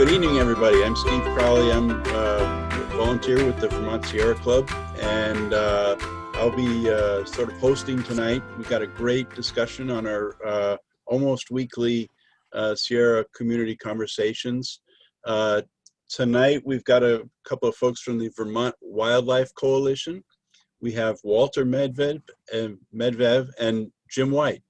Good evening, everybody. I'm Steve Crowley. I'm a volunteer with the Vermont Sierra Club, and I'll be sort of hosting tonight. We've got a great discussion on our almost weekly Sierra community conversations. Tonight, we've got a couple of folks from the Vermont Wildlife Coalition. We have Walter Medwid and Jim White,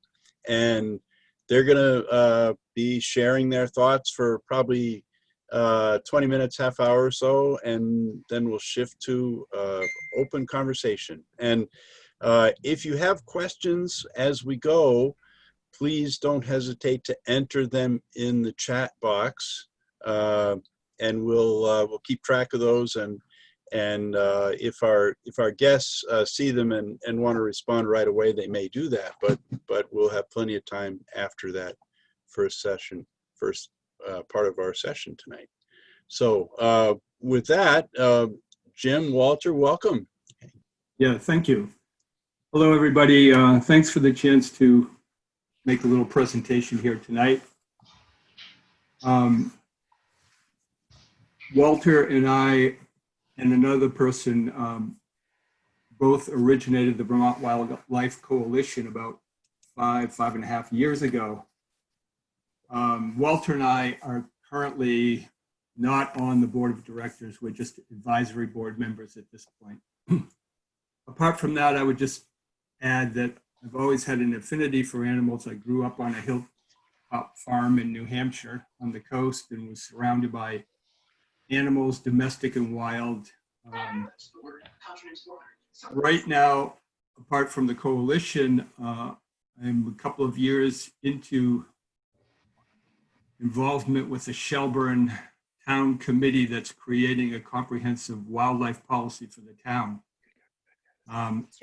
and they're going to be sharing their thoughts for probably 20 minutes, half hour or so, and then we'll shift to open conversation. And if you have questions as we go, please don't hesitate to enter them in the chat box, and we'll keep track of those. And if our guests see them and want to respond right away, they may do that, but we'll have plenty of time after that first part of our session tonight. So with that, Jim, Walter, welcome. Yeah, thank you. Hello, everybody. Thanks for the chance to make a little presentation here tonight. Walter and I and another person both originated the Vermont Wildlife Coalition about five and a half years ago. Walter and I are currently not on the board of directors. We're just advisory board members at this point. Apart from that, I would just add that I've always had an affinity for animals. I grew up on a hilltop farm in New Hampshire on the coast and was surrounded by animals, domestic and wild. Right now, apart from the coalition, I'm a couple of years into involvement with the Shelburne Town Committee that's creating a comprehensive wildlife policy for the town.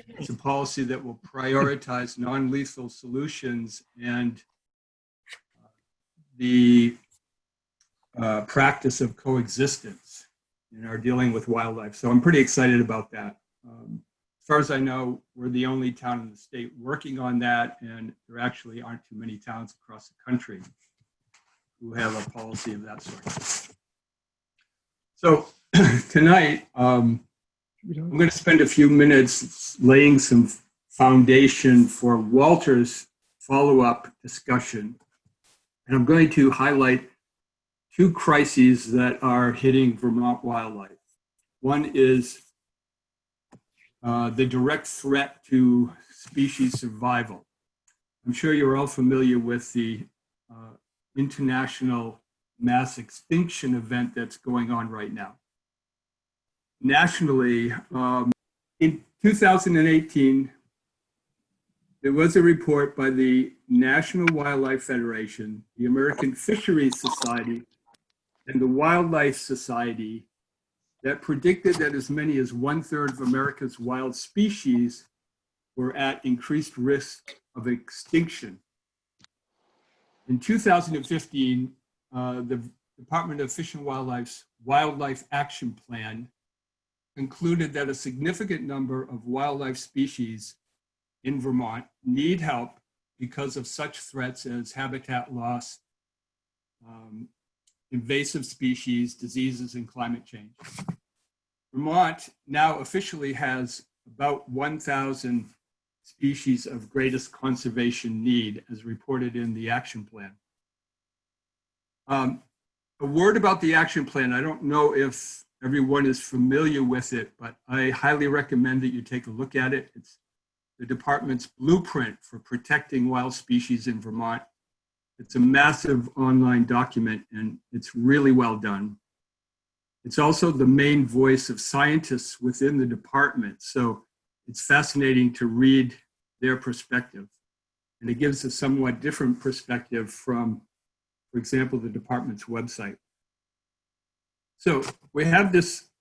It's a policy that will prioritize non-lethal solutions and the practice of coexistence in our dealing with wildlife. So I'm pretty excited about that. As far as I know, we're the only town in the state working on that, and there actually aren't too many towns across the country who have a policy of that sort. So tonight, I'm going to spend a few minutes laying some foundation for Walter's follow-up discussion. And I'm going to highlight two crises that are hitting Vermont wildlife. One is the direct threat to species survival. I'm sure you're all familiar with the international mass extinction event that's going on right now. Nationally, in 2018, there was a report by the National Wildlife Federation, the American Fisheries Society, and the Wildlife Society that predicted that as many as 1/3 of America's wild species were at increased risk of extinction. In 2015, the Department of Fish and Wildlife's Wildlife Action Plan concluded that a significant number of wildlife species in Vermont need help because of such threats as habitat loss, invasive species, diseases, and climate change. Vermont now officially has about 1,000 species of greatest conservation need, as reported in the action plan. A word about the action plan. I don't know if everyone is familiar with it, but I highly recommend that you take a look at it. It's the department's blueprint for protecting wild species in Vermont. It's a massive online document, and it's really well done. It's also the main voice of scientists within the department, so it's fascinating to read their perspective. And it gives a somewhat different perspective from, for example, the department's website. So we have this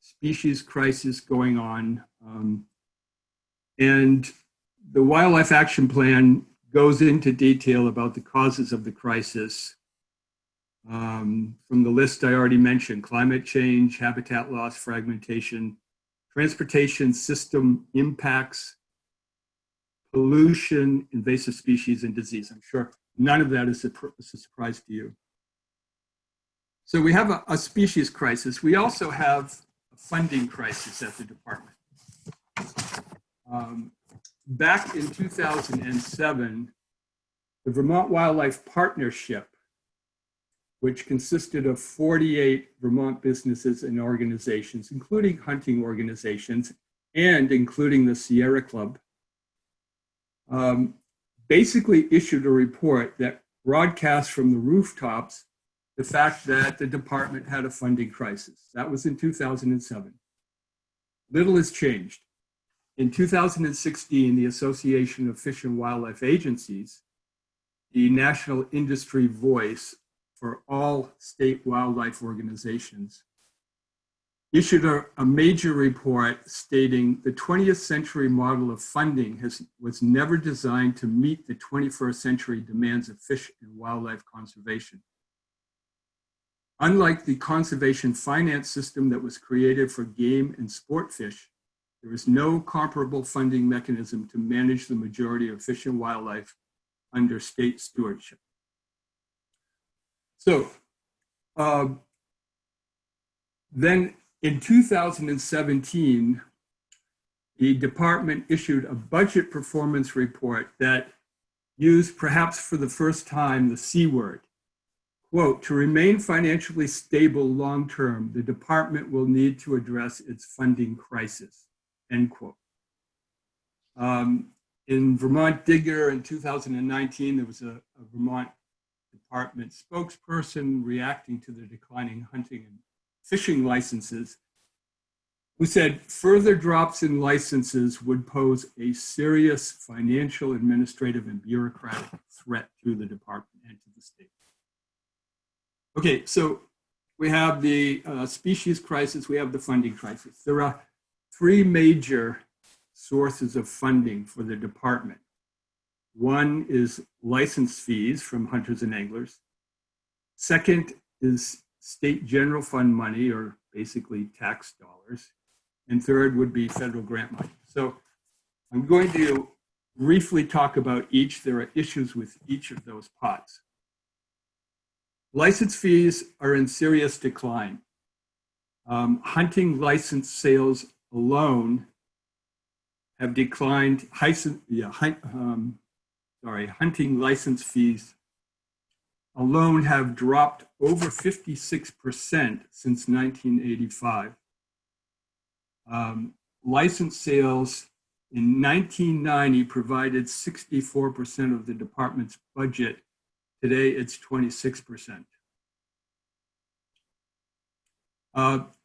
species crisis going on, and the Wildlife Action Plan goes into detail about the causes of the crisis. From the list I already mentioned: climate change, habitat loss, fragmentation, transportation system impacts, pollution, invasive species, and disease. I'm sure none of that is a surprise to you. So we have a species crisis. We also have a funding crisis at the department. Back in 2007, the Vermont Wildlife Partnership, which consisted of 48 Vermont businesses and organizations, including hunting organizations and including the Sierra Club, basically issued a report that broadcast from the rooftops the fact that the department had a funding crisis. That was in 2007. Little has changed. In 2016, the Association of Fish and Wildlife Agencies, the national industry voice for all state wildlife organizations, issued a major report stating the 20th century model of funding was never designed to meet the 21st century demands of fish and wildlife conservation. Unlike the conservation finance system that was created for game and sport fish, there is no comparable funding mechanism to manage the majority of fish and wildlife under state stewardship. So then in 2017, the department issued a budget performance report that used, perhaps for the first time, the C word. Quote, to remain financially stable long-term, the department will need to address its funding crisis, end quote. In Vermont Digger in 2019, there was a Vermont department spokesperson reacting to the declining hunting and fishing licenses, who said further drops in licenses would pose a serious financial, administrative, and bureaucratic threat to the department and to the state. Okay, so we have the species crisis, we have the funding crisis. There are three major sources of funding for the department. One is license fees from hunters and anglers. Second is state general fund money, or basically tax dollars. And third would be federal grant money. So I'm going to briefly talk about each. There are issues with each of those pots. License fees are in serious decline. Hunting license sales alone have declined. Hunting license fees alone have dropped over 56% since 1985. License sales in 1990 provided 64% of the department's budget. Today, it's 26%.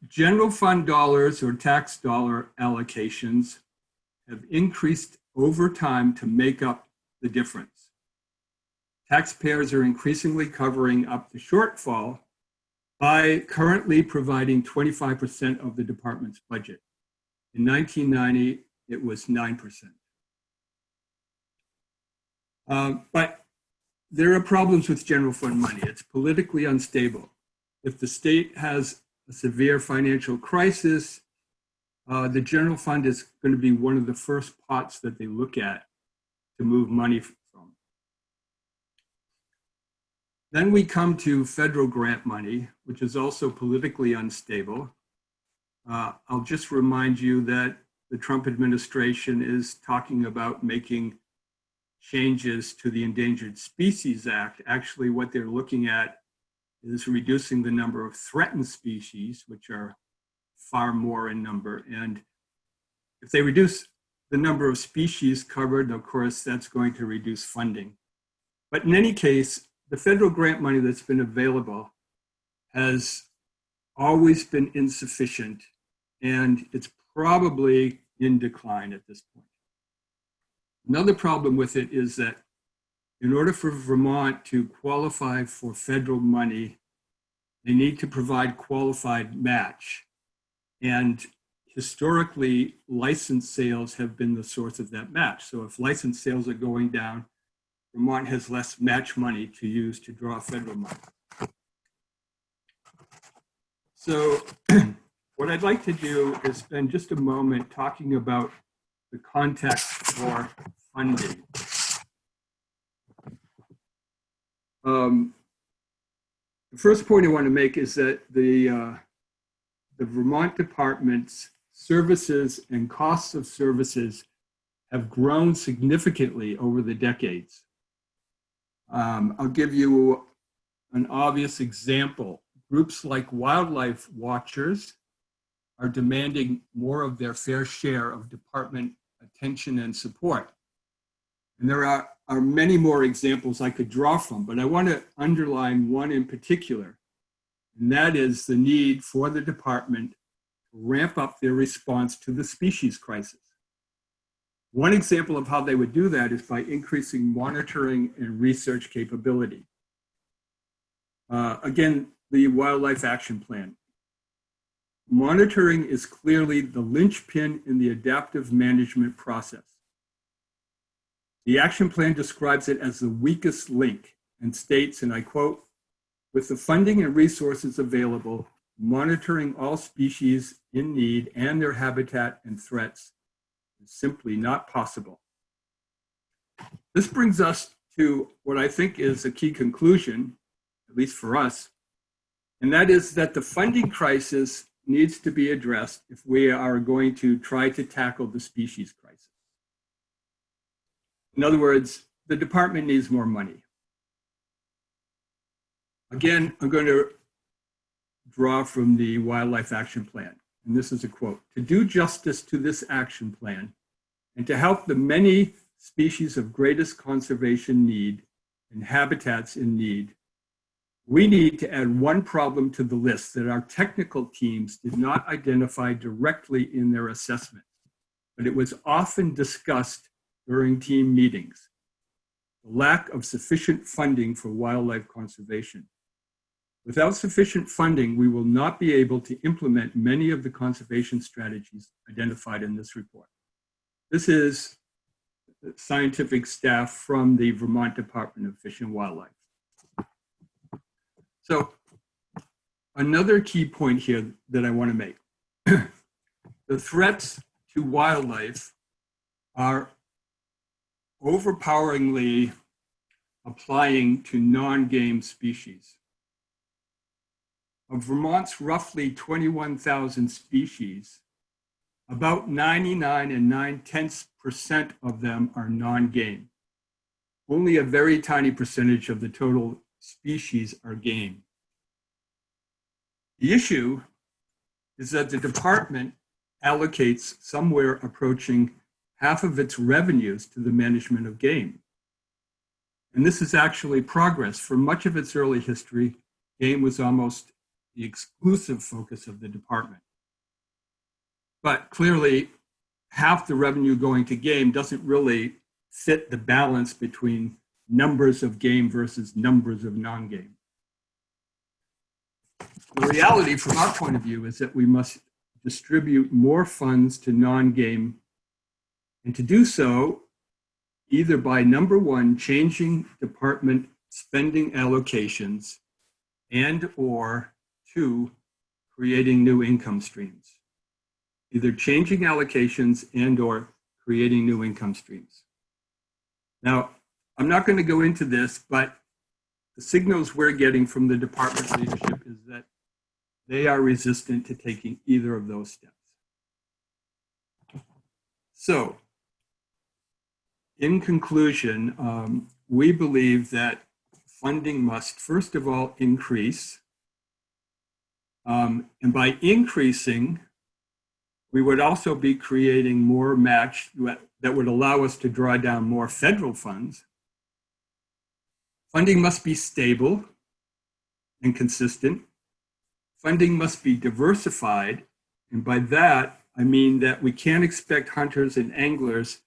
General fund dollars, or tax dollar allocations, have increased over time to make up the difference. Taxpayers are increasingly covering up the shortfall by currently providing 25% of the department's budget. In 1990, it was 9%. But there are problems with general fund money. It's politically unstable. If the state has a severe financial crisis, the general fund is going to be one of the first pots that they look at to move money from. Then we come to federal grant money, which is also politically unstable. I'll just remind you that the Trump administration is talking about making changes to the Endangered Species Act. Actually, what they're looking at is reducing the number of threatened species, which are far more in number. And if they reduce the number of species covered, of course, that's going to reduce funding. But in any case, the federal grant money that's been available has always been insufficient, and it's probably in decline at this point. Another problem with it is that in order for Vermont to qualify for federal money, they need to provide qualified match. And historically, license sales have been the source of that match. So if license sales are going down, Vermont has less match money to use to draw federal money. So what I'd like to do is spend just a moment talking about the context for funding. The first point I want to make is that the Vermont Department's services and costs of services have grown significantly over the decades. I'll give you an obvious example. Groups like wildlife watchers are demanding more of their fair share of department attention and support. And there are many more examples I could draw from, but I want to underline one in particular, and that is the need for the department to ramp up their response to the species crisis. One example of how they would do that is by increasing monitoring and research capability. Again, the Wildlife Action Plan. Monitoring is clearly the linchpin in the adaptive management process. The action plan describes it as the weakest link and states, and I quote, "With the funding and resources available, monitoring all species in need and their habitat and threats is simply not possible." This brings us to what I think is a key conclusion, at least for us, and that is that the funding crisis needs to be addressed if we are going to try to tackle the species crisis. In other words, the department needs more money. Again, I'm going to draw from the Wildlife Action Plan, and this is a quote: "To do justice to this action plan and to help the many species of greatest conservation need and habitats in need, we need to add one problem to the list that our technical teams did not identify directly in their assessment, but it was often discussed during team meetings: the lack of sufficient funding for wildlife conservation. Without sufficient funding, we will not be able to implement many of the conservation strategies identified in this report." This is scientific staff from the Vermont Department of Fish and Wildlife. So another key point here that I want to make. The threats to wildlife are overpoweringly applying to non-game species. Of Vermont's roughly 21,000 species, about 99.9% of them are non-game. Only a very tiny percentage of the total species are game. The issue is that the department allocates somewhere approaching half of its revenues to the management of game. And this is actually progress. For much of its early history, game was almost the exclusive focus of the department. But clearly, half the revenue going to game doesn't really fit the balance between numbers of game versus numbers of non-game. The reality from our point of view is that we must distribute more funds to non-game, and to do so either by, number one, changing department spending allocations, and or two, creating new income streams. Either changing allocations and or creating new income streams. Now, I'm not going to go into this, but the signals we're getting from the department leadership is that they are resistant to taking either of those steps. So, in conclusion, we believe that funding must, first of all, increase. And by increasing, we would also be creating more match that would allow us to draw down more federal funds. Funding must be stable and consistent. Funding must be diversified. And by that, I mean that we can't expect hunters and anglers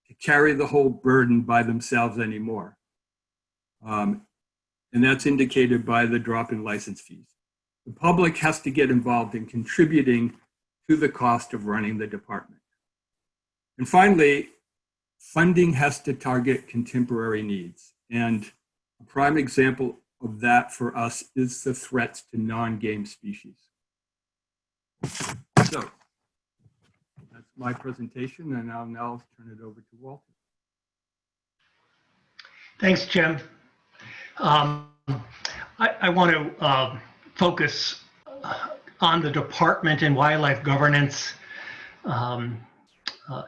to carry the whole burden by themselves anymore. And that's indicated by the drop in license fees. The public has to get involved in contributing to the cost of running the department. And finally, funding has to target contemporary needs. And a prime example of that for us is the threats to non-game species. So that's my presentation, and I'll now turn it over to Walter. Thanks, Jim. I want to focus on the department and wildlife governance um,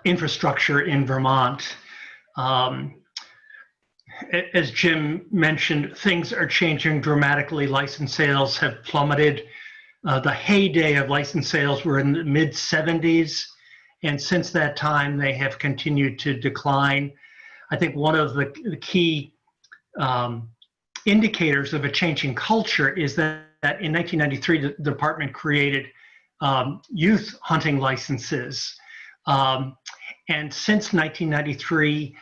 infrastructure in Vermont. Um, as Jim mentioned, things are changing dramatically. License sales have plummeted. The heyday of license sales were in the mid 70s. And since that time, they have continued to decline. I think one of the key indicators of a changing culture is that in 1993, the department created youth hunting licenses. And since 1993,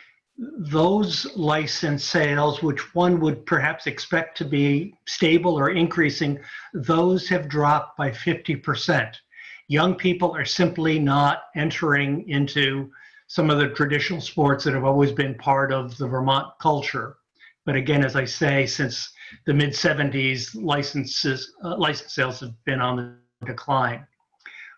those license sales, which one would perhaps expect to be stable or increasing, those have dropped by 50%. Young people are simply not entering into some of the traditional sports that have always been part of the Vermont culture. But again, as I say, since the mid 70s, license sales have been on the decline.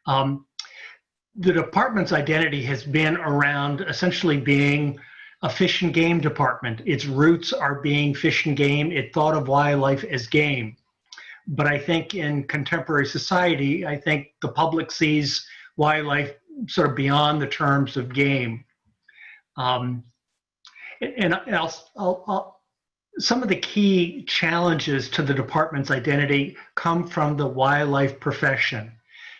The department's identity has been around essentially being a fish and game department. Its roots are being fish and game. It thought of wildlife as game. But I think in contemporary society, I think the public sees wildlife sort of beyond the terms of game. And some of the key challenges to the department's identity come from the wildlife profession.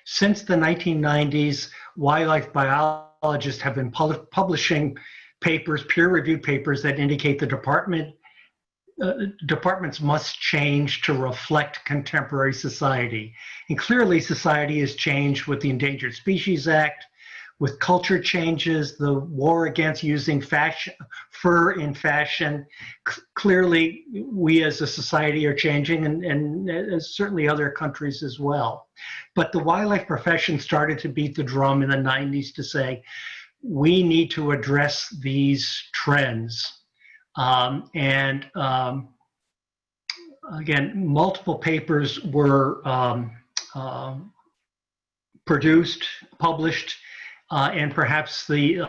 Since the 1990s, wildlife biologists have been publishing papers, peer-reviewed papers that indicate the departments must change to reflect contemporary society. And clearly society has changed with the Endangered Species Act, with culture changes, the war against using fur in fashion. Clearly, we as a society are changing, and certainly other countries as well. But the wildlife profession started to beat the drum in the 90s to say, we need to address these trends. Again, multiple papers were produced, published, and perhaps the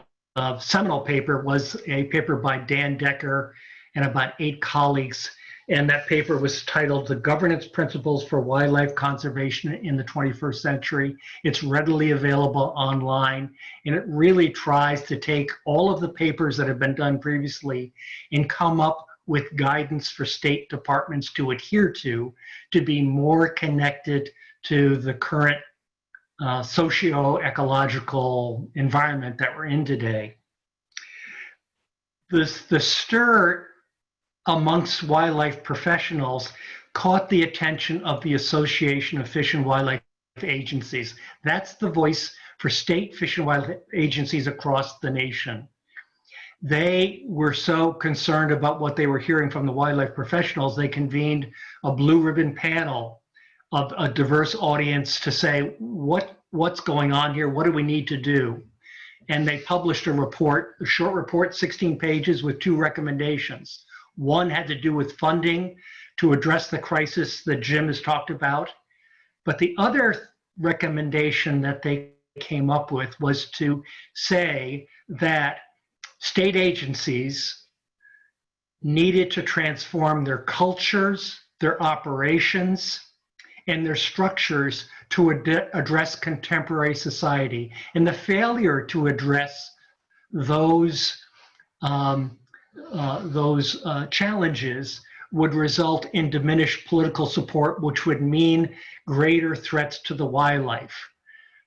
seminal paper was a paper by Dan Decker and about 8 colleagues. And that paper was titled The Governance Principles for Wildlife Conservation in the 21st Century. It's readily available online, and it really tries to take all of the papers that have been done previously and come up with guidance for state departments to adhere to be more connected to the current socio-ecological environment that we're in today. The stir amongst wildlife professionals caught the attention of the Association of Fish and Wildlife Agencies. That's the voice for state fish and wildlife agencies across the nation. They were so concerned about what they were hearing from the wildlife professionals, they convened a blue ribbon panel of a diverse audience to say, what's going on here? What do we need to do? And they published a report, a short report, 16 pages with 2 recommendations. One had to do with funding to address the crisis that Jim has talked about. But the other recommendation that they came up with was to say that state agencies needed to transform their cultures, their operations, and their structures to address contemporary society. And the failure to address those challenges would result in diminished political support, which would mean greater threats to the wildlife.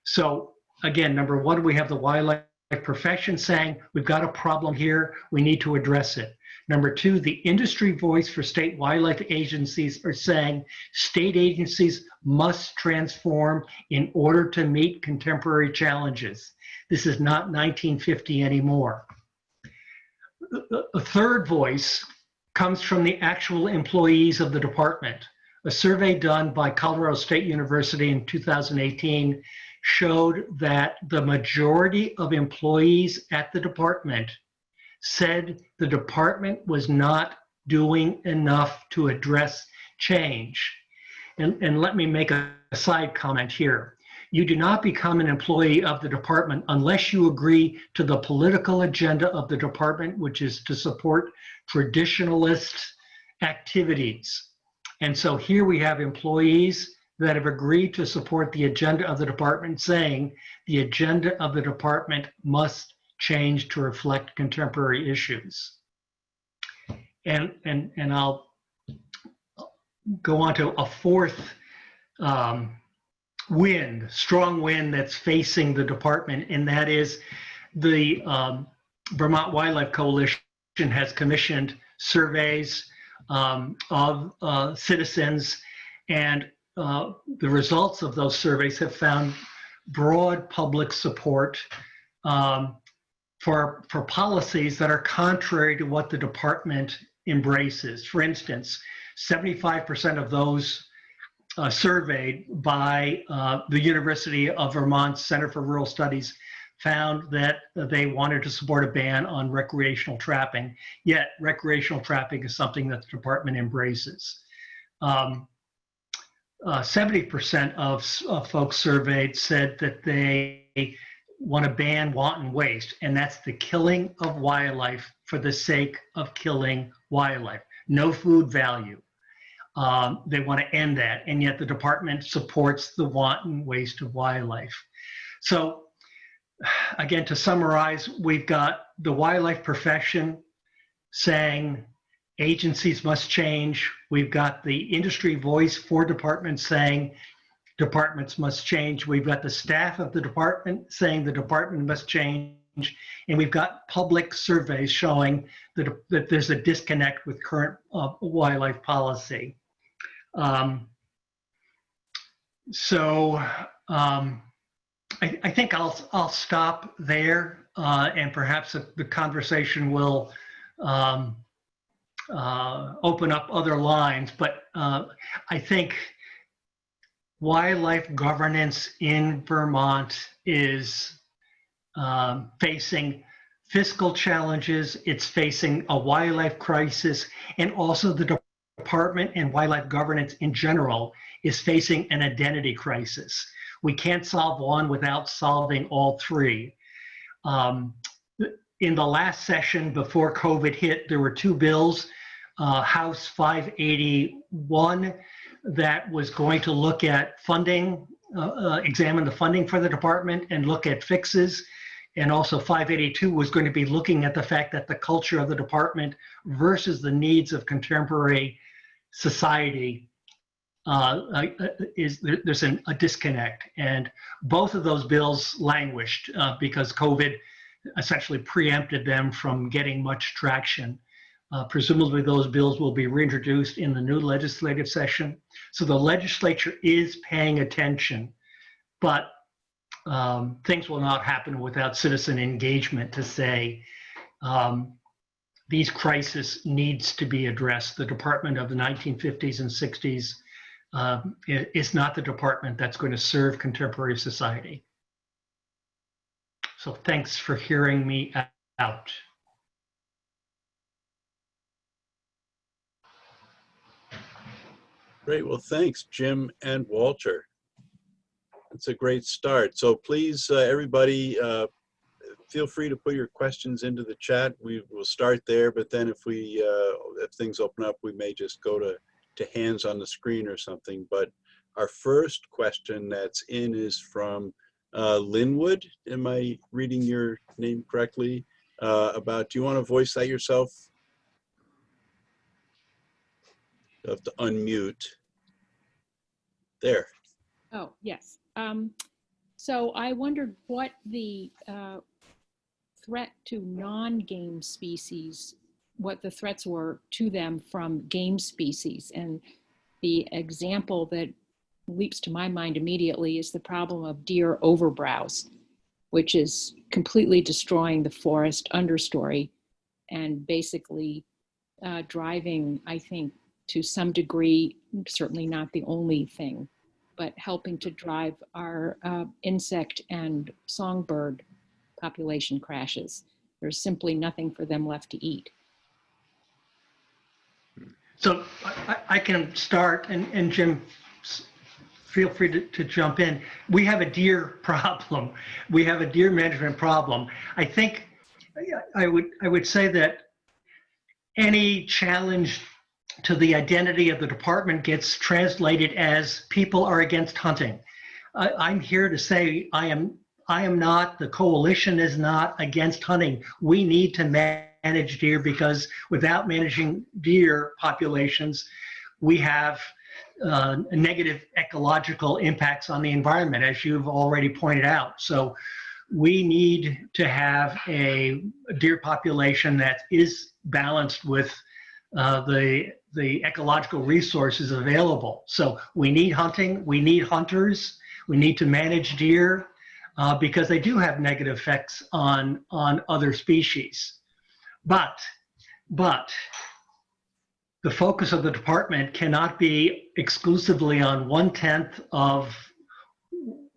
So again, number one, we have the wildlife profession saying, we've got a problem here, we need to address it. Number two, the industry voice for state wildlife agencies are saying state agencies must transform in order to meet contemporary challenges. This is not 1950 anymore. A third voice comes from the actual employees of the department. A survey done by Colorado State University in 2018 showed that the majority of employees at the department said the department was not doing enough to address change. And let me make a side comment here. You do not become an employee of the department unless you agree to the political agenda of the department, which is to support traditionalist activities. And so here we have employees that have agreed to support the agenda of the department, saying the agenda of the department must change to reflect contemporary issues. And I'll go on to a fourth strong wind that's facing the department, and that is the Vermont Wildlife Coalition has commissioned surveys of citizens, and the results of those surveys have found broad public support for policies that are contrary to what the department embraces. For instance, 75% of those surveyed by the University of Vermont Center for Rural Studies found that they wanted to support a ban on recreational trapping, yet recreational trapping is something that the department embraces. 70% of folks surveyed said that they want to ban wanton waste, and that's the killing of wildlife for the sake of killing wildlife. No food value. They want to end that, and yet the department supports the wanton waste of wildlife. So again, to summarize, we've got the wildlife profession saying agencies must change. We've got the industry voice for departments saying departments must change. We've got the staff of the department saying the department must change. And we've got public surveys showing that there's a disconnect with current wildlife policy. I think I'll stop there, and perhaps the conversation will open up other lines. But I think wildlife governance in Vermont is facing fiscal challenges. It's facing a wildlife crisis, and also the department and wildlife governance in general is facing an identity crisis. We can't solve one without solving all three. In the last session before COVID hit, there were two bills, House 581 that was going to look at funding, examine the funding for the department and look at fixes. And also 582 was going to be looking at the fact that the culture of the department versus the needs of contemporary society there's a disconnect. And both of those bills languished because COVID essentially preempted them from getting much traction. Presumably those bills will be reintroduced in the new legislative session. So the legislature is paying attention, but things will not happen without citizen engagement to say these crises needs to be addressed. The department of the 1950s and 60s is not the department that's going to serve contemporary society. So thanks for hearing me out. Great. Well, thanks, Jim and Walter. That's a great start. So please, everybody, feel free to put your questions into the chat. We will start there, but then if things open up, we may just go to hands on the screen or something. But our first question that's in is from Linwood. Am I reading your name correctly? Do you want to voice that yourself? You have to unmute. There. Oh, yes. So I wondered what the threat to non-game species, what the threats were to them from game species. And the example that leaps to my mind immediately is the problem of deer overbrowse, which is completely destroying the forest understory and basically driving, I think, to some degree, certainly not the only thing, but helping to drive our insect and songbird population crashes. There's simply nothing for them left to eat. So I can start, and Jim, feel free to jump in. We have a deer problem. We have a deer management problem. I think I would say that any challenge to the identity of the department gets translated as people are against hunting. I'm here to say I am not, the coalition is not against hunting. We need to manage deer because without managing deer populations, we have negative ecological impacts on the environment, as you've already pointed out. So we need to have a deer population that is balanced with the ecological resources available. So we need hunting, we need hunters, we need to manage deer because they do have negative effects on other species. But the focus of the department cannot be exclusively on 1/10 of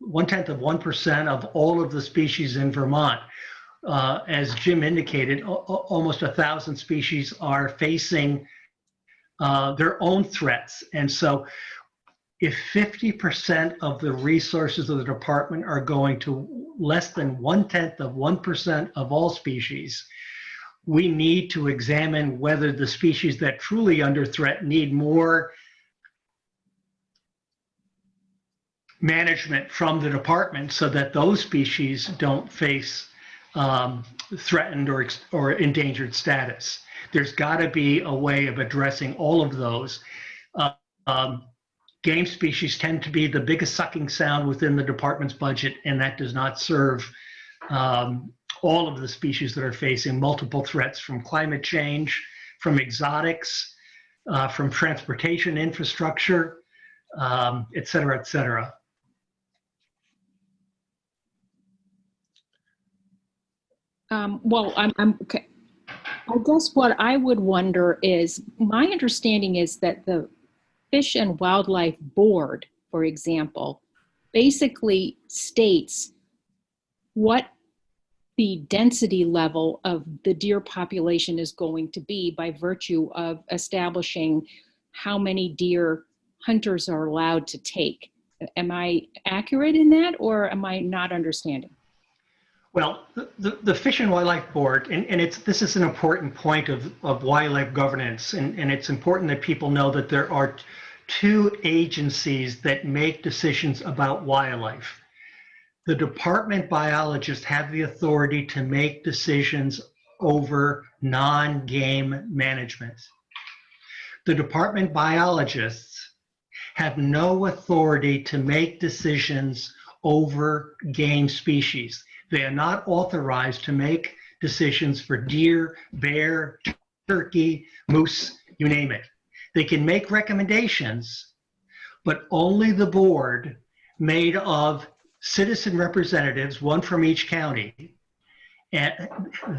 1% of all of the species in Vermont. As Jim indicated, almost 1,000 species are facing their own threats. And so if 50% of the resources of the department are going to less than 1/10 of 1% of all species, we need to examine whether the species that truly under threat need more management from the department so that those species don't face threatened or endangered status. There's got to be a way of addressing all of those. Game species tend to be the biggest sucking sound within the department's budget, and that does not serve all of the species that are facing multiple threats from climate change, from exotics, from transportation infrastructure, et cetera, et cetera. Well, okay. I guess what I would wonder is, my understanding is that the Fish and Wildlife Board, for example, basically states what the density level of the deer population is going to be by virtue of establishing how many deer hunters are allowed to take. Am I accurate in that, or am I not understanding? Well, the Fish and Wildlife Board, and this is an important point of wildlife governance, and it's important that people know that there are two agencies that make decisions about wildlife. The department biologists have the authority to make decisions over non-game management. The department biologists have no authority to make decisions over game species. They are not authorized to make decisions for deer, bear, turkey, moose, you name it. They can make recommendations, but only the board, made of citizen representatives, one from each county, and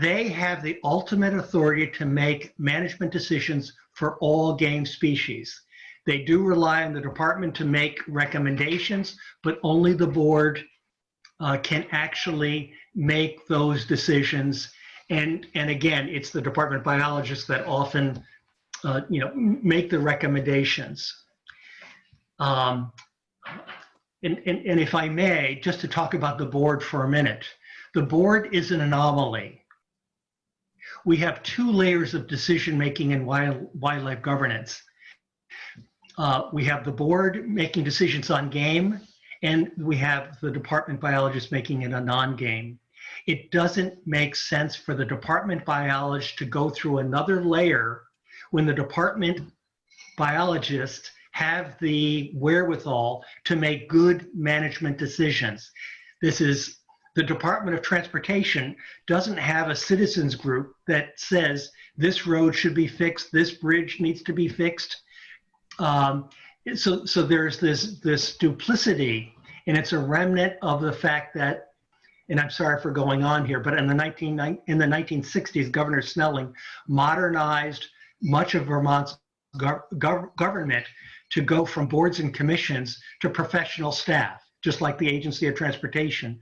they have the ultimate authority to make management decisions for all game species. They do rely on the department to make recommendations, but only the board can actually make those decisions. And again, it's the department biologists that often make the recommendations. And if I may, just to talk about the board for a minute, the board is an anomaly. We have two layers of decision-making in wildlife governance. We have the board making decisions on game, and we have the department biologist making it a non-game. It doesn't make sense for the department biologist to go through another layer when the department biologists have the wherewithal to make good management decisions. This is the Department of Transportation doesn't have a citizens group that says this road should be fixed, this bridge needs to be fixed. So there's this duplicity, and it's a remnant of the fact that, and I'm sorry for going on here, but in the 1960s, Governor Snelling modernized much of Vermont's government to go from boards and commissions to professional staff, just like the Agency of Transportation.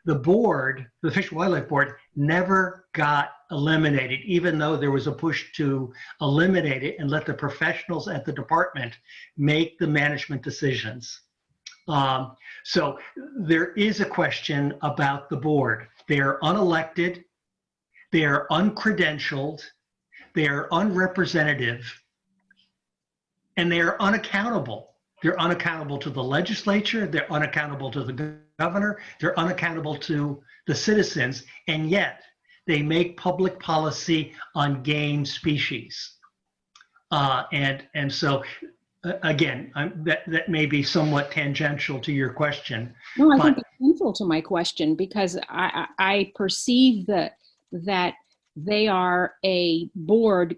The board, the Fish and Wildlife Board, never got eliminated, even though there was a push to eliminate it and let the professionals at the department make the management decisions. So there is a question about the board. They are unelected, they are uncredentialed, they are unrepresentative, and they are unaccountable. They're unaccountable to the legislature, they're unaccountable to the governor, they're unaccountable to the citizens, and yet they make public policy on game species. And so, again, that may be somewhat tangential to your question. No, I but think it's central to my question, because I perceive that they are a board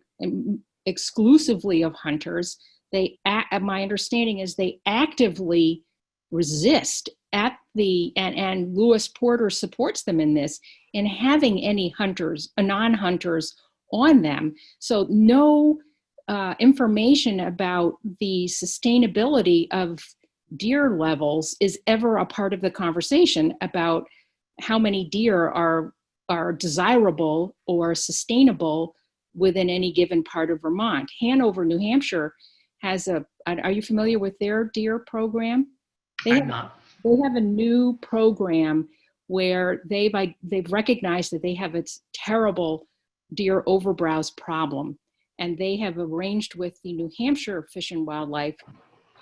exclusively of hunters. My understanding is they actively resist at and Lewis Porter supports them in this, in having any hunters, non-hunters on them. So no information about the sustainability of deer levels is ever a part of the conversation about how many deer are desirable or sustainable within any given part of Vermont. Hanover, New Hampshire has are you familiar with their deer program? I'm not. They have a new program where they've recognized that they have a terrible deer overbrowse problem. And they have arranged with the New Hampshire Fish and Wildlife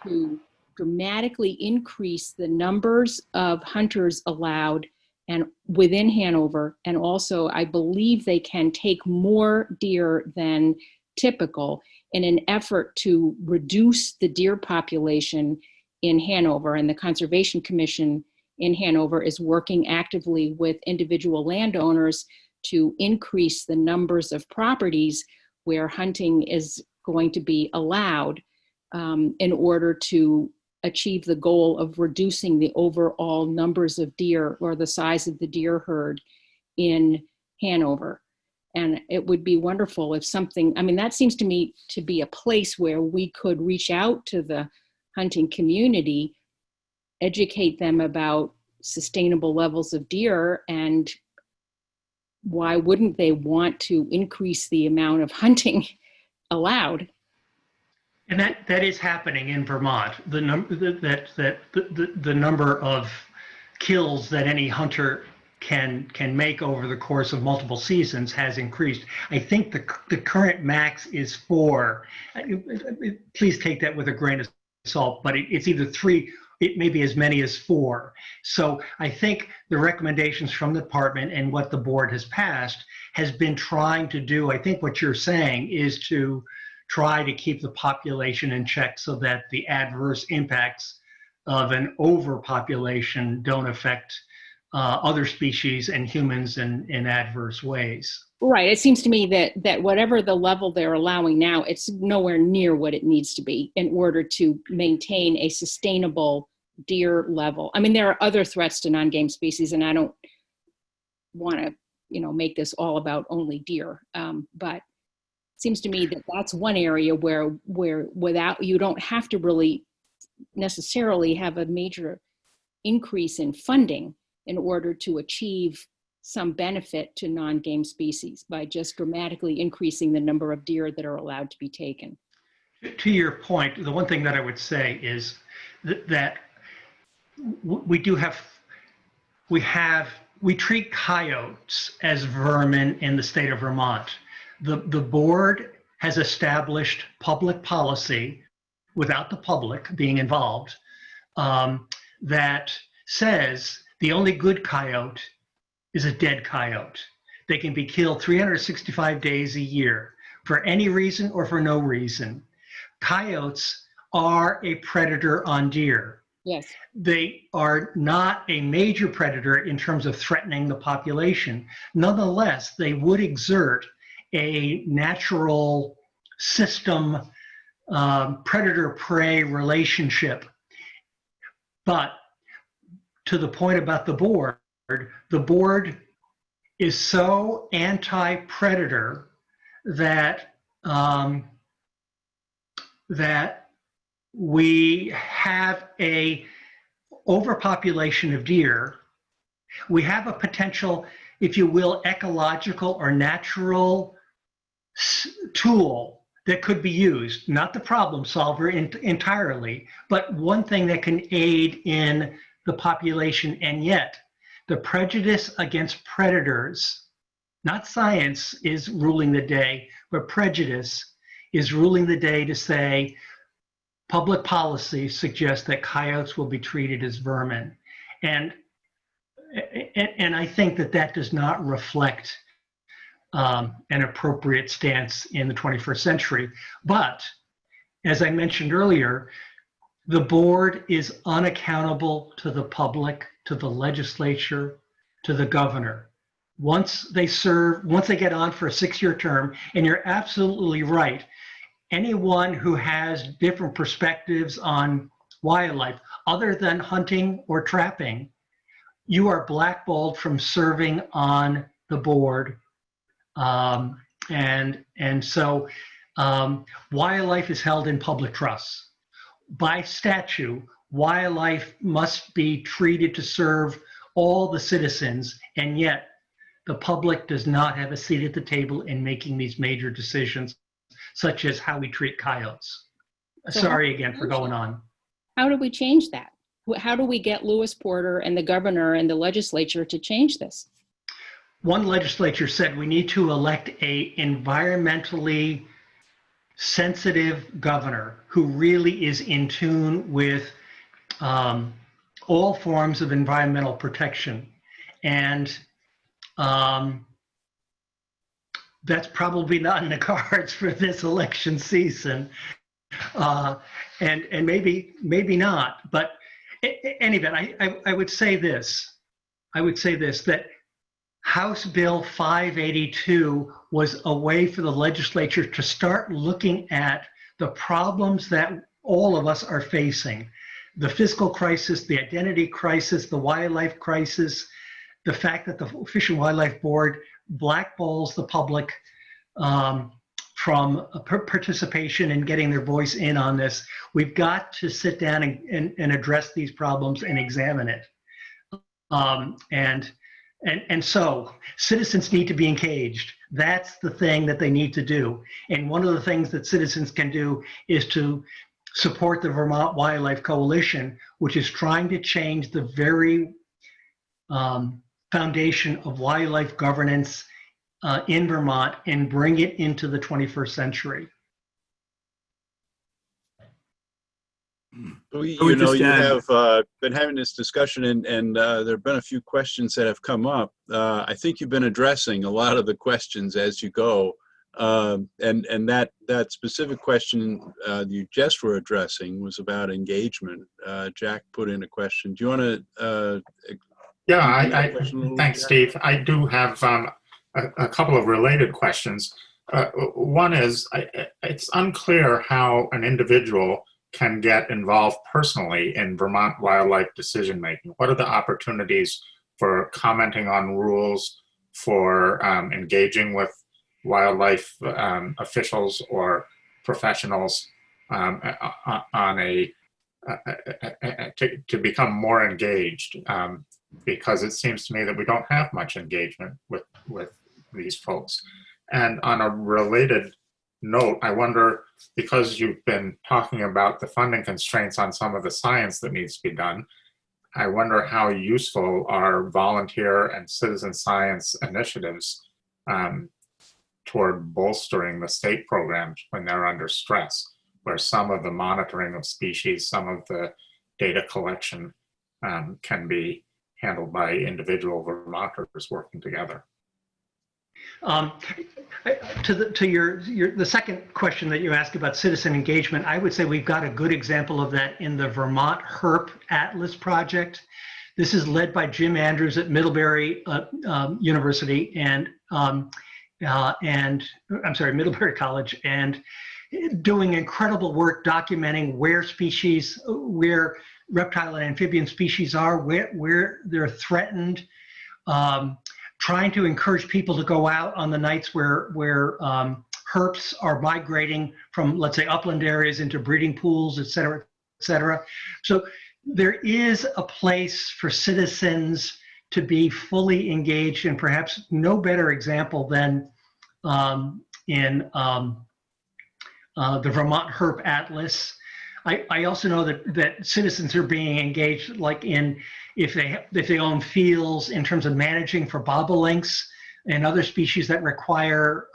to dramatically increase the numbers of hunters allowed and within Hanover. And also, I believe they can take more deer than typical in an effort to reduce the deer population in Hanover. And the Conservation Commission in Hanover is working actively with individual landowners to increase the numbers of properties where hunting is going to be allowed in order to achieve the goal of reducing the overall numbers of deer or the size of the deer herd in Hanover. And it would be wonderful if something, I mean, that seems to me to be a place where we could reach out to the hunting community, educate them about sustainable levels of deer, and why wouldn't they want to increase the amount of hunting allowed? And that is happening in Vermont. The number of kills that any hunter can make over the course of multiple seasons has increased. I think the current max is 4. Please take that with a grain of salt, but it's either 3. It may be as many as 4. So I think the recommendations from the department and what the board has passed has been trying to do, I think what you're saying is to try to keep the population in check so that the adverse impacts of an overpopulation don't affect other species and humans in adverse ways. Right. It seems to me that whatever the level they're allowing now, it's nowhere near what it needs to be in order to maintain a sustainable deer level. I mean, there are other threats to non-game species, and I don't want to, make this all about only deer. But it seems to me that that's one area where without, you don't have to really necessarily have a major increase in funding in order to achieve some benefit to non-game species by just dramatically increasing the number of deer that are allowed to be taken. To your point, the one thing that I would say is that we treat coyotes as vermin in the state of Vermont. The board has established public policy without the public being involved that says the only good coyote is a dead coyote. They can be killed 365 days a year for any reason or for no reason. Coyotes are a predator on deer. Yes. They are not a major predator in terms of threatening the population. Nonetheless, they would exert a natural system predator-prey relationship. But to the point about the board is so anti-predator that we have a overpopulation of deer. We have a potential, if you will, ecological or natural tool that could be used, not the problem solver entirely, but one thing that can aid in the population. And yet the prejudice against predators, not science, is ruling the day, but prejudice is ruling the day to say public policy suggests that coyotes will be treated as vermin. And I think that that does not reflect an appropriate stance in the 21st century. But as I mentioned earlier, the board is unaccountable to the public, to the legislature, to the governor. Once they get on for a 6-year term, and you're absolutely right, anyone who has different perspectives on wildlife other than hunting or trapping, you are blackballed from serving on the board. So wildlife is held in public trust. By statute, wildlife must be treated to serve all the citizens, and yet the public does not have a seat at the table in making these major decisions, such as how we treat coyotes. So Sorry again for going on. how do we change that? How do we get Lewis Porter and the governor and the legislature to change this? One legislature said we need to elect a environmentally sensitive governor who really is in tune with all forms of environmental protection. And that's probably not in the cards for this election season. And maybe not. But anyway, I would say this. That House Bill 582 was a way for the legislature to start looking at the problems that all of us are facing. The fiscal crisis, the identity crisis, the wildlife crisis, the fact that the Fish and Wildlife Board blackballs the public from participation and getting their voice in on this. We've got to sit down and address these problems and examine it. And so citizens need to be engaged. That's the thing that they need to do. And one of the things that citizens can do is to support the Vermont Wildlife Coalition, which is trying to change the very foundation of wildlife governance in Vermont and bring it into the 21st century. You have been having this discussion, and there have been a few questions that have come up. I think you've been addressing a lot of the questions as you go, and that specific question you just were addressing was about engagement. Jack put in a question. Do you want to? Yeah, thanks, Steve. I do have a couple of related questions. One is, it's unclear how an individual can get involved personally in Vermont wildlife decision making. What are the opportunities for commenting on rules, for engaging with wildlife officials or professionals to become more engaged? Because it seems to me that we don't have much engagement with these folks. And on a related note, I wonder, because you've been talking about the funding constraints on some of the science that needs to be done, I wonder how useful are volunteer and citizen science initiatives toward bolstering the state programs when they're under stress, where some of the monitoring of species, some of the data collection can be handled by individual Vermonters working together. To the second question that you asked about citizen engagement, I would say we've got a good example of that in the Vermont Herp Atlas project. This is led by Jim Andrews at Middlebury University Middlebury College, and doing incredible work documenting where reptile and amphibian species are, where they're threatened, trying to encourage people to go out on the nights where herps are migrating from, let's say, upland areas into breeding pools, et cetera, et cetera. So there is a place for citizens to be fully engaged, and perhaps no better example than in the Vermont Herp Atlas. I also know that citizens are being engaged, like if they own fields, in terms of managing for bobolinks and other species that require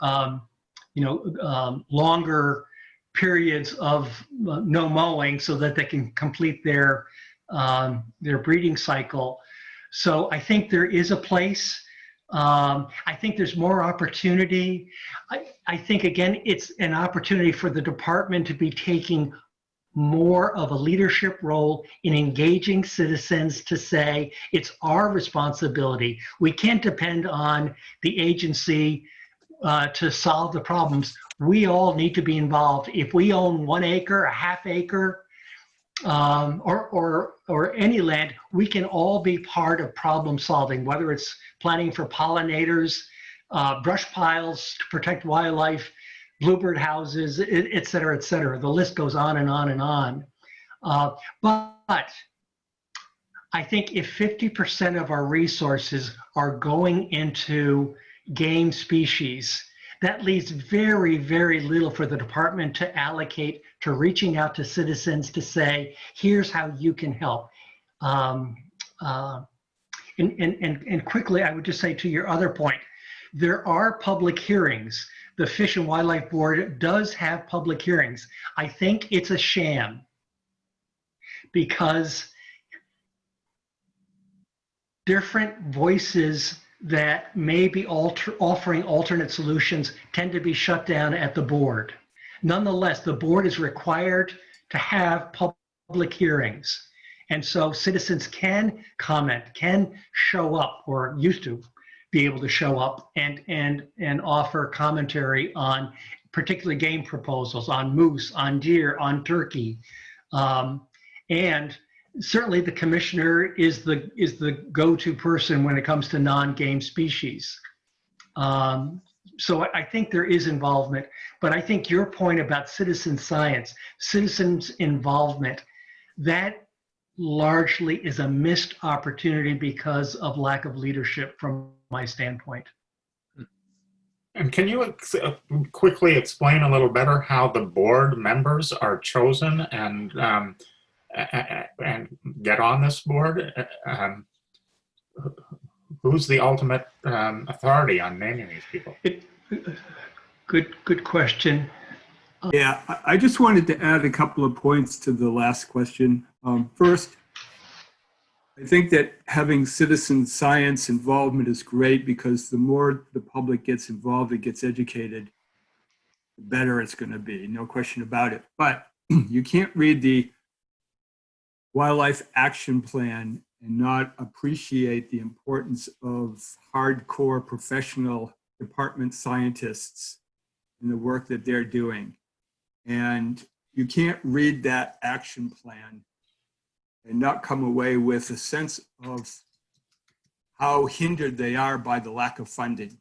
longer periods of no mowing so that they can complete their breeding cycle. So I think there is a place. I think there's more opportunity. I think, again, it's an opportunity for the department to be taking more of a leadership role in engaging citizens to say it's our responsibility. We can't depend on the agency to solve the problems. We all need to be involved. If we own 1 acre, a half acre, or any land, we can all be part of problem solving, whether it's planning for pollinators, brush piles to protect wildlife, bluebird houses, et cetera, et cetera. The list goes on and on and on. But I think if 50% of our resources are going into game species, that leaves very, very little for the department to allocate to reaching out to citizens to say, here's how you can help. And quickly, I would just say to your other point, there are public hearings. The Fish and Wildlife Board does have public hearings. I think it's a sham because different voices that may be offering alternate solutions tend to be shut down at the board. Nonetheless, the board is required to have public hearings. And so citizens can comment, can show up, or used to be able to show up and offer commentary on particular game proposals, on moose, on deer, on turkey. And certainly the commissioner is the go-to person when it comes to non-game species. So I think there is involvement, but I think your point about citizen science, citizens' involvement, that largely is a missed opportunity because of lack of leadership from my standpoint. And can you quickly explain a little better how the board members are chosen and get on this board? Who's the ultimate authority on naming these people? Good question. Yeah, I just wanted to add a couple of points to the last question. First, I think that having citizen science involvement is great because the more the public gets involved, it gets educated, the better it's going to be, no question about it. But you can't read the Wildlife Action Plan and not appreciate the importance of hardcore professional department scientists and the work that they're doing. And you can't read that action plan and not come away with a sense of how hindered they are by the lack of funding.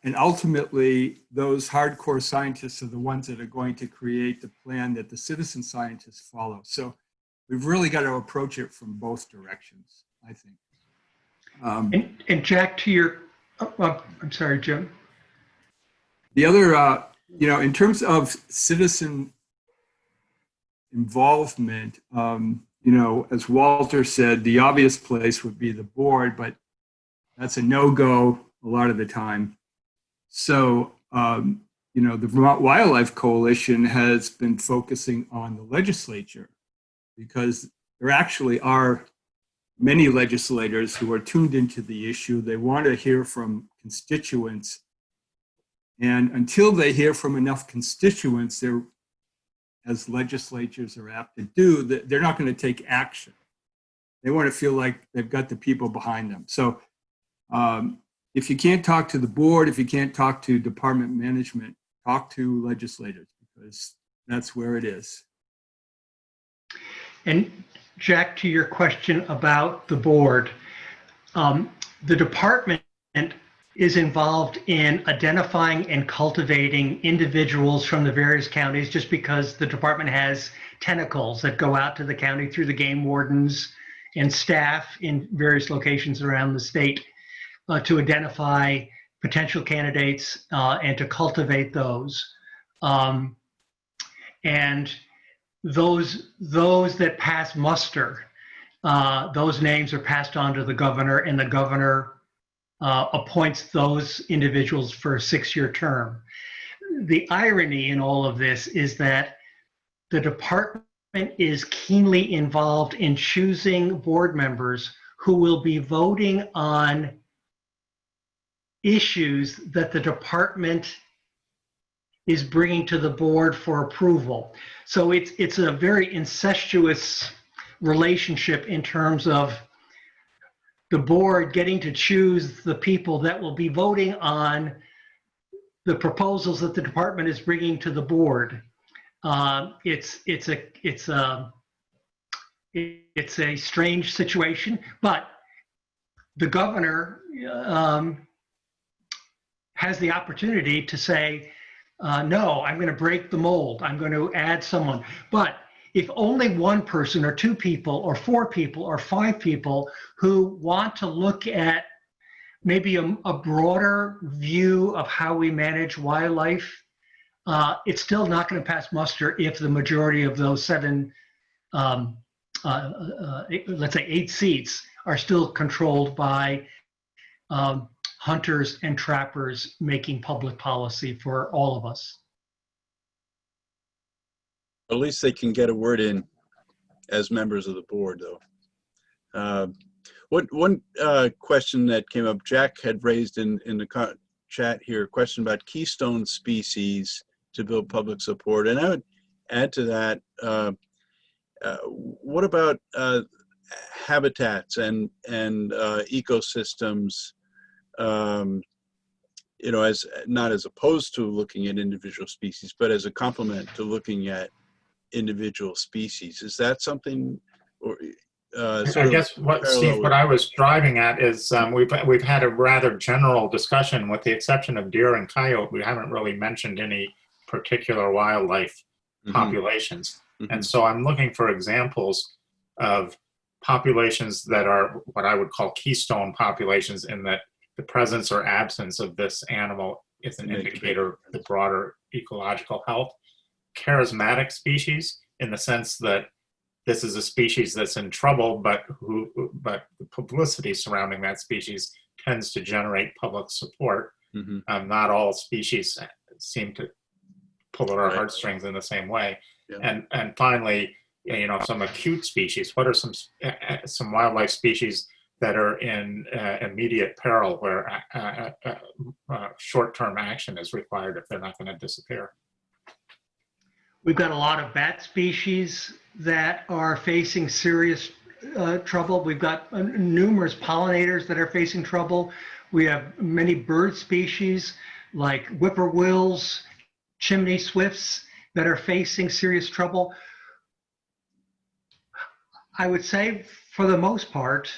And ultimately, those hardcore scientists are the ones that are going to create the plan that the citizen scientists follow. So we've really got to approach it from both directions, I think. And Jack, to your, I'm sorry, Jim. The other, in terms of citizen involvement, as Walter said, the obvious place would be the board, but that's a no-go a lot of the time. So, the Vermont Wildlife Coalition has been focusing on the legislature because there actually are many legislators who are tuned into the issue. They want to hear from constituents. And until they hear from enough constituents, they're, as legislatures are apt to do, they're not going to take action. They want to feel like they've got the people behind them. So if you can't talk to the board, if you can't talk to department management, talk to legislators because that's where it is. And Jack, to your question about the board, the department is involved in identifying and cultivating individuals from the various counties just because the department has tentacles that go out to the county through the game wardens and staff in various locations around the state to identify potential candidates and to cultivate those. And those that pass muster, those names are passed on to the governor, and the governor appoints those individuals for a 6-year term. the irony in all of this is that the department is keenly involved in choosing board members who will be voting on issues that the department is bringing to the board for approval. So it's a very incestuous relationship in terms of the board getting to choose the people that will be voting on the proposals that the department is bringing to the board. It's a strange situation, but the governor has the opportunity to say, no, I'm going to break the mold. I'm going to add someone. But if only one person or two people or four people or five people who want to look at maybe a broader view of how we manage wildlife, it's still not going to pass muster if the majority of those seven, let's say 8 seats, are still controlled by hunters and trappers making public policy for all of us. At least they can get a word in as members of the board, though. One question that came up, Jack had raised in the chat here, a question about keystone species to build public support. And I would add to that, what about habitats and ecosystems, you know, as not as opposed to looking at individual species, but as a complement to looking at individual species? Is that something, or I guess what Steve, what I was driving at is we've had a rather general discussion, with the exception of deer and coyote. We haven't really mentioned any particular wildlife populations. And so I'm looking for examples of populations that are what I would call keystone populations, in that the presence or absence of this animal is an indicator of the broader ecological health. Charismatic species, in the sense that this is a species that's in trouble, but the publicity surrounding that species tends to generate public support. Not all species seem to pull at our heartstrings in the same way. Yeah. And finally, you know, some acute species. What are some wildlife species that are in immediate peril, where short-term action is required if they're not going to disappear? We've got a lot of bat species that are facing serious trouble. We've got numerous pollinators that are facing trouble. We have many bird species like whippoorwills, chimney swifts that are facing serious trouble. I would say, for the most part,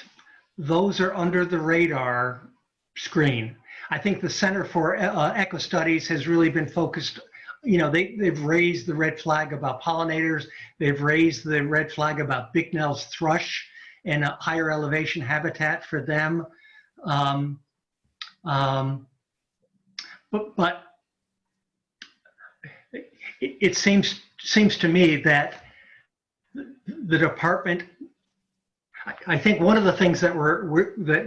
those are under the radar screen. I think the Center for Eco Studies has really been focused. You know, they've raised the red flag about pollinators. They've raised the red flag about Bicknell's thrush and a higher elevation habitat for them. But it seems to me that the department, I think one of the things that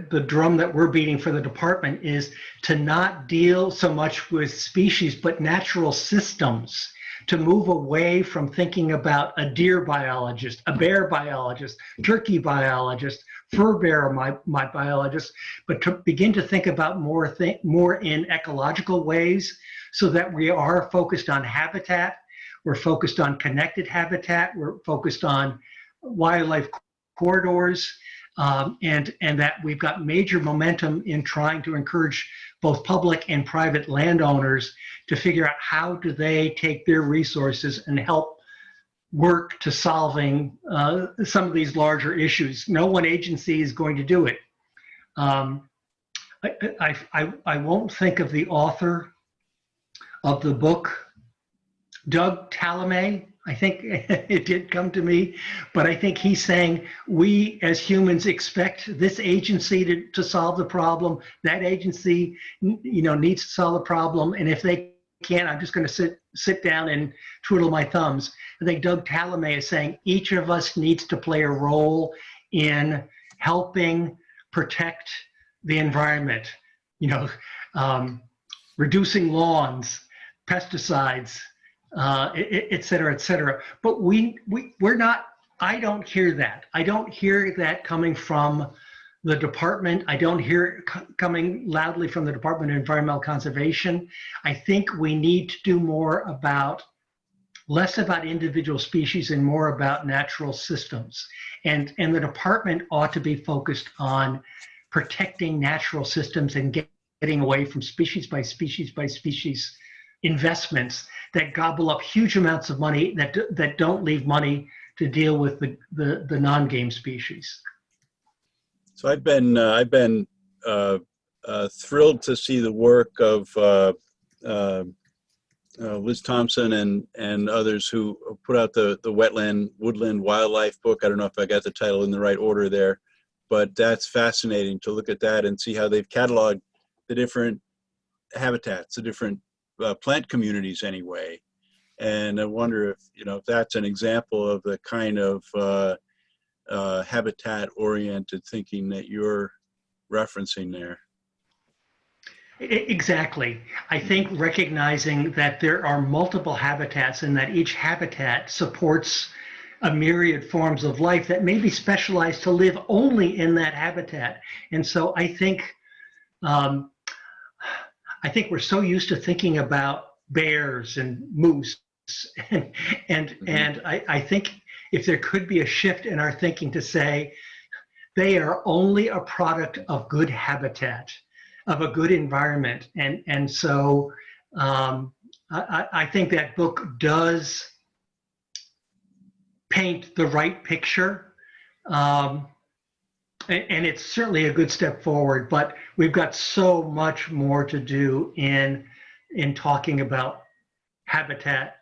the drum that we're beating for the department is to not deal so much with species, but natural systems, to move away from thinking about a deer biologist, a bear biologist, turkey biologist, fur bearer my biologist, but to begin to think about more in ecological ways, so that we are focused on habitat, we're focused on connected habitat, we're focused on wildlife corridors, and that we've got major momentum in trying to encourage both public and private landowners to figure out how do they take their resources and help work to solving some of these larger issues. No one agency is going to do it. I won't think of the author of the book, Doug Tallamy. I think it did come to me, but I think he's saying we as humans expect this agency to solve the problem. That agency, you know, needs to solve the problem, and if they can't, I'm just going to sit down and twiddle my thumbs. I think Doug Tallamy is saying each of us needs to play a role in helping protect the environment. You know, reducing lawns, pesticides, et cetera, et cetera. But we're not, I don't hear that. I don't hear that coming from the department. I don't hear it coming loudly from the Department of Environmental Conservation. I think we need to do more about, less about individual species and more about natural systems. And the department ought to be focused on protecting natural systems and getting away from species by species by species investments that gobble up huge amounts of money that don't leave money to deal with the non-game species. So I've been thrilled to see the work of Liz Thompson and others who put out the Woodland Wildlife book. I don't know if I got the title in the right order there, but that's fascinating to look at that and see how they've cataloged the different habitats, the different plant communities anyway. And I wonder if that's an example of the kind of habitat-oriented thinking that you're referencing there. Exactly. I think recognizing that there are multiple habitats and that each habitat supports a myriad forms of life that may be specialized to live only in that habitat. And so I think we're so used to thinking about bears and moose and I think if there could be a shift in our thinking to say they are only a product of good habitat, of a good environment. And so I think that book does paint the right picture. And it's certainly a good step forward, but we've got so much more to do in talking about habitat,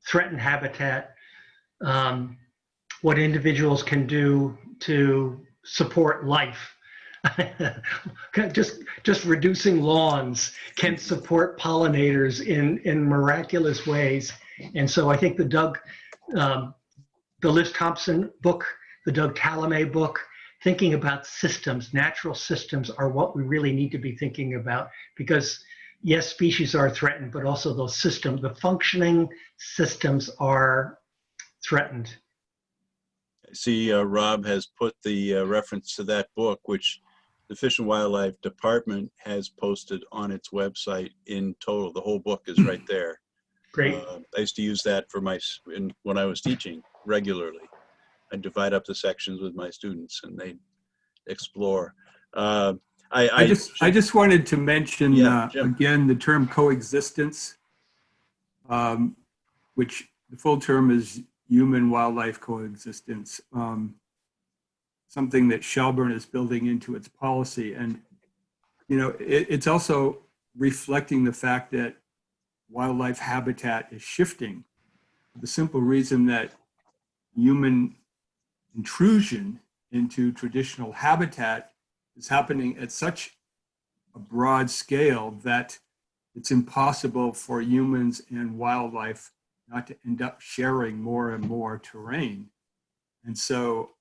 threatened habitat, what individuals can do to support life. just reducing lawns can support pollinators in miraculous ways. And so I think the Liz Thompson book, the Doug Talamay book, thinking about systems, natural systems are what we really need to be thinking about, because yes, species are threatened, but also those systems, the functioning systems are threatened. I see Rob has put the reference to that book, which the Fish and Wildlife Department has posted on its website in total. The whole book is right there. Great. I used to use that for when I was teaching regularly. I'd divide up the sections with my students and they'd explore. I just wanted to mention again the term coexistence, which the full term is human-wildlife coexistence, something that Shelburne is building into its policy. And it's also reflecting the fact that wildlife habitat is shifting. The simple reason that human intrusion into traditional habitat is happening at such a broad scale that it's impossible for humans and wildlife not to end up sharing more and more terrain. And so,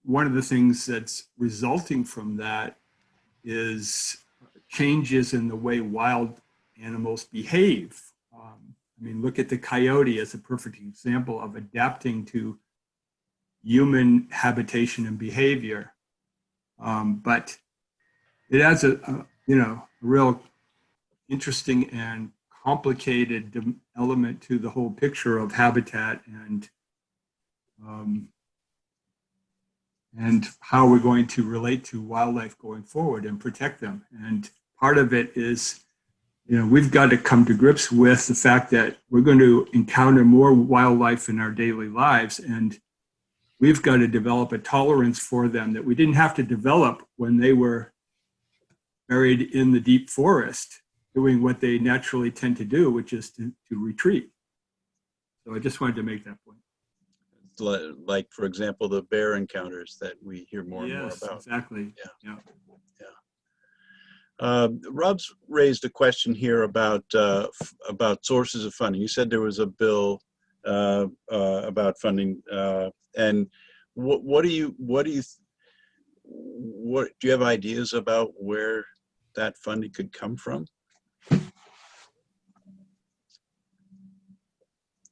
one of the things that's resulting from that is changes in the way wild animals behave. Look at the coyote as a perfect example of adapting to human habitation and behavior. But it has a real interesting and complicated element to the whole picture of habitat and how we're going to relate to wildlife going forward and protect them. And part of it is, we've got to come to grips with the fact that we're going to encounter more wildlife in our daily lives, and we've got to develop a tolerance for them that we didn't have to develop when they were buried in the deep forest, doing what they naturally tend to do, which is to retreat. So I just wanted to make that point. Like, for example, the bear encounters that we hear more and more about. Exactly. Yeah. Rob's raised a question here about sources of funding. You said there was a bill about funding, and what do you have ideas about where that funding could come from?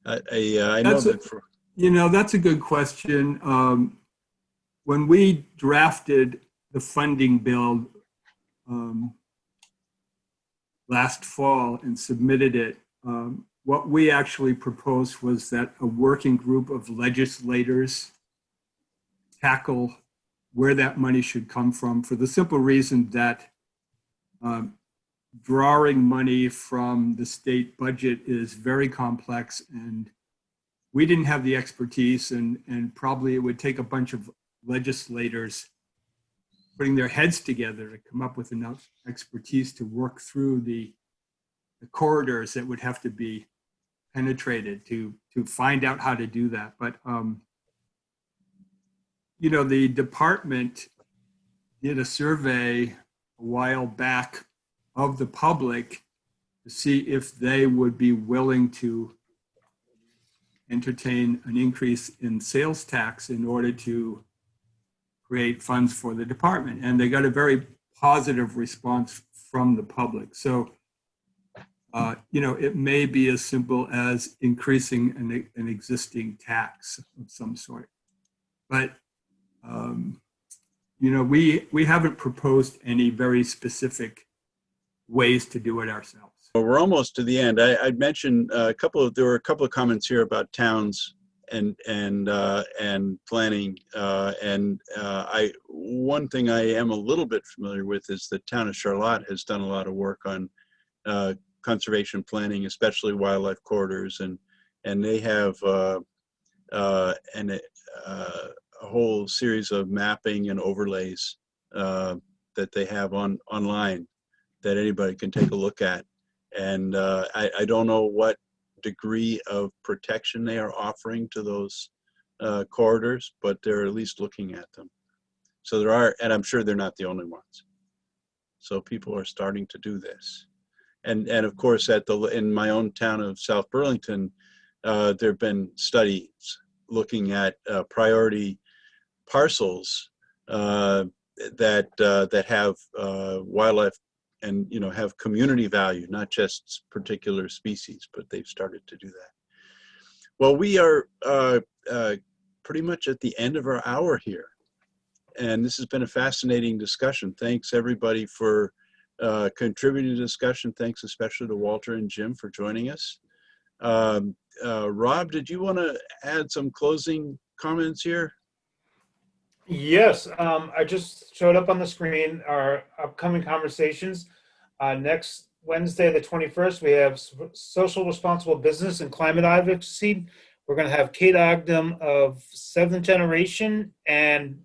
I know that for, That's a good question. When we drafted the funding bill last fall and submitted it, what we actually proposed was that a working group of legislators tackle where that money should come from, for the simple reason that drawing money from the state budget is very complex, and we didn't have the expertise, and probably it would take a bunch of legislators putting their heads together to come up with enough expertise to work through the corridors that would have to be penetrated to find out how to do that. But the department did a survey a while back of the public to see if they would be willing to entertain an increase in sales tax in order to create funds for the department. And they got a very positive response from the public. So, it may be as simple as increasing an existing tax of some sort. But, we haven't proposed any very specific ways to do it ourselves. well, we're almost to the end. I'd mentioned there were a couple of comments here about towns and planning. One thing I am a little bit familiar with is the town of Charlotte has done a lot of work on conservation planning, especially wildlife corridors, and they have a whole series of mapping and overlays that they have online that anybody can take a look at. And I don't know what degree of protection they are offering to those corridors, but they're at least looking at them. So there are, and I'm sure they're not the only ones. So people are starting to do this. And of course, in my own town of South Burlington, there have been studies looking at priority parcels that have wildlife and have community value, not just particular species, but they've started to do that. Well, we are pretty much at the end of our hour here, and this has been a fascinating discussion. Thanks everybody for contributing to the discussion. Thanks especially to Walter and Jim for joining us. Rob, did you want to add some closing comments here? Yes, I just showed up on the screen our upcoming conversations. Next Wednesday, the 21st, we have social responsible business and climate advocacy. We're going to have Kate Ogden of Seventh Generation and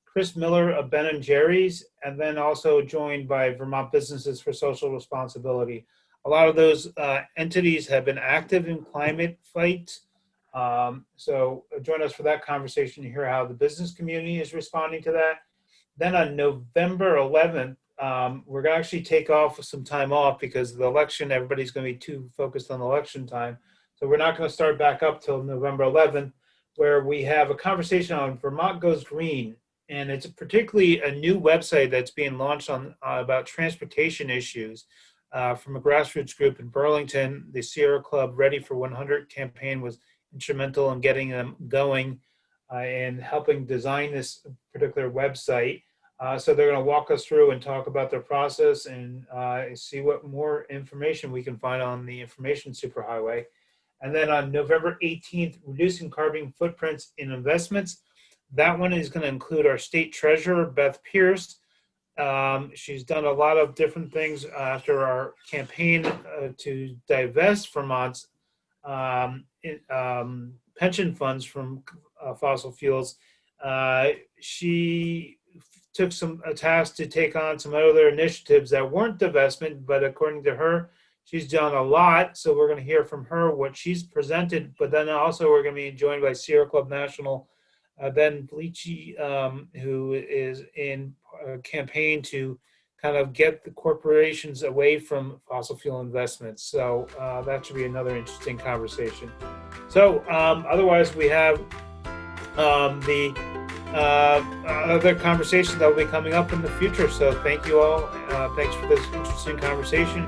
Chris Miller of Ben & Jerry's, and then also joined by Vermont Businesses for Social Responsibility. A lot of those entities have been active in climate fight. So join us for that conversation to hear how the business community is responding to that. Then on November 11th, we're going to actually take off some time off because of the election. Everybody's going to be too focused on election time. So we're not going to start back up till November 11th, where we have a conversation on Vermont Goes Green. And it's particularly a new website that's being launched on about transportation issues from a grassroots group in Burlington. The Sierra Club Ready for 100 campaign was instrumental in getting them going and helping design this particular website. So they're going to walk us through and talk about their process and see what more information we can find on the information superhighway. And then on November 18th, reducing carbon footprints in investments. That one is going to include our state treasurer, Beth Pierce. She's done a lot of different things after our campaign to divest Vermont's pension funds from fossil fuels. She took a task to take on some other initiatives that weren't divestment, but according to her, she's done a lot. So we're going to hear from her what she's presented, but then also we're going to be joined by Sierra Club National, Ben Bleachy, who is in a campaign to kind of get the corporations away from fossil fuel investments. So that should be another interesting conversation. So otherwise we have the other conversations that will be coming up in the future. So thank you all. Thanks for this interesting conversation.